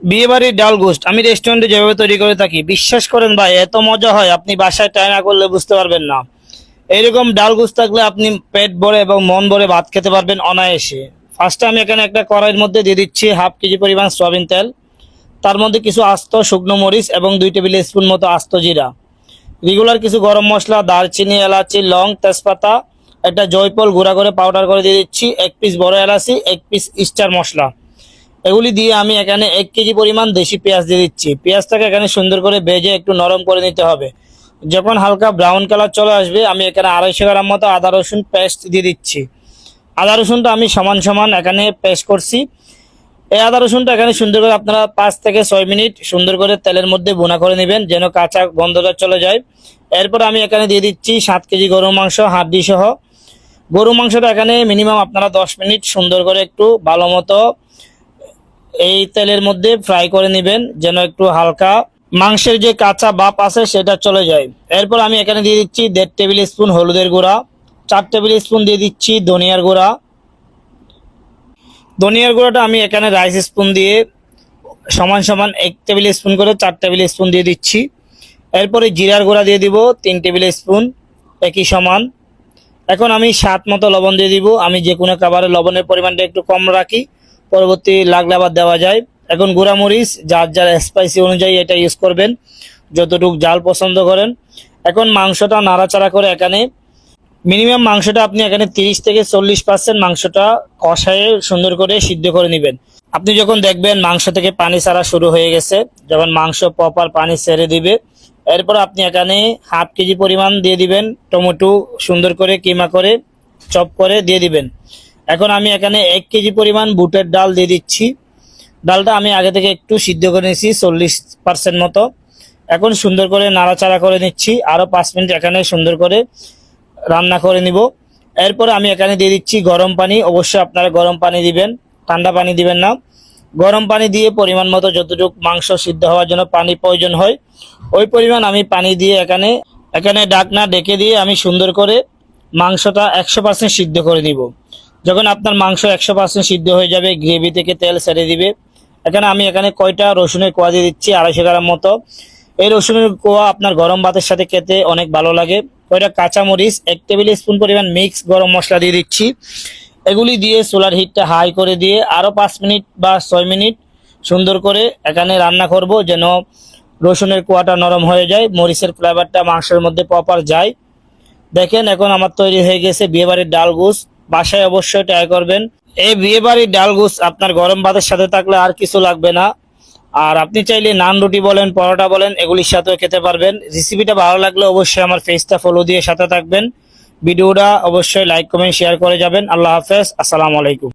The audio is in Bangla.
বিয়ে বাড়ির ডাল গোস্ট আমি রেস্টুরেন্টে যেভাবে তৈরি করে থাকি, বিশ্বাস করেন ভাই, এত মজা হয় আপনি বাসায় ট্রাই না করলে বুঝতে পারবেন না। এইরকম ডাল গোস্ট থাকলে আপনি পেট ভরে এবং মন ভরে ভাত খেতে পারবেন অনায়াসে। ফার্স্টে আমি এখানে একটা কড়াইয়ের মধ্যে দিয়ে দিচ্ছি হাফ কেজি পরিমাণ সয়াবিন তেল। তার মধ্যে কিছু আস্ত শুকনো মরিচ এবং 2 টেবিল স্পুন মতো আস্ত জিরা, রেগুলার কিছু গরম মশলা, দারচিনি, এলাচি, লং, তেজপাতা, একটা জয়ফল গুঁড়া করে পাউডার করে দিয়ে দিচ্ছি, 1 পিস বড় এলাচি, 1 পিস স্টার মশলা। এগুলি দিয়ে আমি এখানে 1 কেজি পরিমাণ দেশি পেঁয়াজ দিয়ে দিচ্ছি। পেঁয়াজটাকে এখানে সুন্দর করে ভেজে একটু নরম করে নিতে হবে। যখন হালকা ব্রাউন কালার চলে আসবে আমি এখানে 250 গ্রাম মতো আদা রসুন পেস্ট দিয়ে দিচ্ছি। আদা রসুনটা আমি সমান সমান এখানে পেস্ট করছি। এই আদা রসুনটা এখানে সুন্দর করে আপনারা 5 থেকে 6 মিনিট সুন্দর করে তেলের মধ্যে ভুনা করে নেবেন, যেন কাঁচা গন্ধটা চলে যায়। এরপর আমি এখানে দিয়ে দিচ্ছি 7 কেজি গরুর মাংস হাড্ডি সহ। গরু মাংসটা এখানে মিনিমাম আপনারা 10 মিনিট সুন্দর করে একটু ভালো মতো এই তেলের মধ্যে ফ্রাই করে নেবেন, যেন একটু হালকা মাংসের যে কাঁচা ভাব আছে সেটা চলে যায়। এরপর আমি এখানে দিয়ে দিচ্ছি 1.5 টেবিল স্পুন হলুদের গুঁড়া, 4 টেবিল স্পুন দিয়ে দিচ্ছি ধনিয়ার গুঁড়া। ধনিয়ার গুঁড়াটা আমি এখানে রাইস স্পুন দিয়ে সমান সমান 1 টেবিল স্পুন করে 4 টেবিল স্পুন দিয়ে দিচ্ছি। এরপরে জিরার গুঁড়া দিয়ে দিব 3 টেবিল স্পুন একই সমান। এখন আমি স্বাদ মতো লবণ দিয়ে দিব। আমি যে কোনো খাবারে লবণের পরিমাণটা একটু কম রাখি, পরবর্তী লাগলে আবার দেওয়া যায়। এখন গুঁড়ামরিচ যার যার স্পাইসি অনুযায়ী এটা ইউজ করবেন, যতটুকু জাল পছন্দ করেন। এখন মাংসটা নাড়াচাড়া করে এখানে মিনিমাম মাংসটা আপনি এখানে 30 থেকে 40% মাংসটা কষায়ে সুন্দর করে সিদ্ধ করে নেবেন। আপনি যখন দেখবেন মাংস থেকে পানি ছাড়া শুরু হয়ে গেছে, যখন মাংস প্রপার পানি ছেড়ে দিবে, এরপর আপনি এখানে হাফ কেজি পরিমাণ দিয়ে দিবেন টমেটো, সুন্দর করে কিমা করে চপ করে দিয়ে দিবেন। এখন আমি এখানে 1 কেজি পরিমাণ বুটের ডাল দিয়ে দিচ্ছি। ডালটা আমি আগে থেকে একটু সিদ্ধ করে নিয়েছি 40% মতো। এখন সুন্দর করে নাড়াচাড়া করে নিচ্ছি, আরও 5 মিনিট এখানে সুন্দর করে রান্না করে নিব। এরপরে আমি এখানে দিয়ে দিচ্ছি গরম পানি। অবশ্যই আপনারা গরম পানি দিবেন, ঠান্ডা পানি দিবেন না। গরম পানি দিয়ে পরিমাণ মতো যতটুকু মাংস সিদ্ধ হওয়ার জন্য পানি প্রয়োজন হয় ওই পরিমাণ আমি পানি দিয়ে এখানে এখানে ঢাকনা ডেকে দিয়ে আমি সুন্দর করে মাংসটা 100% সিদ্ধ করে নিব। যখন আপনার মাংস 100% সিদ্ধ হয়ে যাবে, গ্রেভি থেকে তেল ছেড়ে দিবে, আমি এখানে কয়টা রসুনের কোয়া দিয়ে দিচ্ছি 250 গ্রাম মতো। এই রসুনের কোয়া আপনার গরম ভাতের সাথে খেতে অনেক ভালো লাগে। কয়টা কাঁচামরিচ, 1 টেবিল স্পুন পরিমাণ মিক্স গরম মশলা দিয়ে দিচ্ছি। এগুলি দিয়ে চুলার হিটটা হাই করে দিয়ে আরও 5 মিনিট বা 6 মিনিট সুন্দর করে এখানে রান্না করব, যেন রসুনের কোয়াটা নরম হয়ে যায়, মরিচের ফ্লেভারটা মাংসের মধ্যে প্রপার যায়। দেখেন এখন আমার তৈরি হয়ে গেছে বিয়েবাড়ির ডাল গোস্ত। বাসায় অবশ্যই ট্রাই করবেন। এই বিয়েবাড়ির ডাল গোস্ত আপনার গরম ভাতের সাথে থাকলে আর কিছু লাগবে না। আর আপনি চাইলে নান রুটি বলেন, পরোটা বলেন, এগুলির সাথেও খেতে পারবেন। রেসিপিটা ভালো লাগলে অবশ্যই আমার পেজটা ফলো দিয়ে সাথে থাকবেন। ভিডিওটা অবশ্যই লাইক কমেন্ট শেয়ার করে যাবেন। আল্লাহ হাফেজ, আসসালামু আলাইকুম।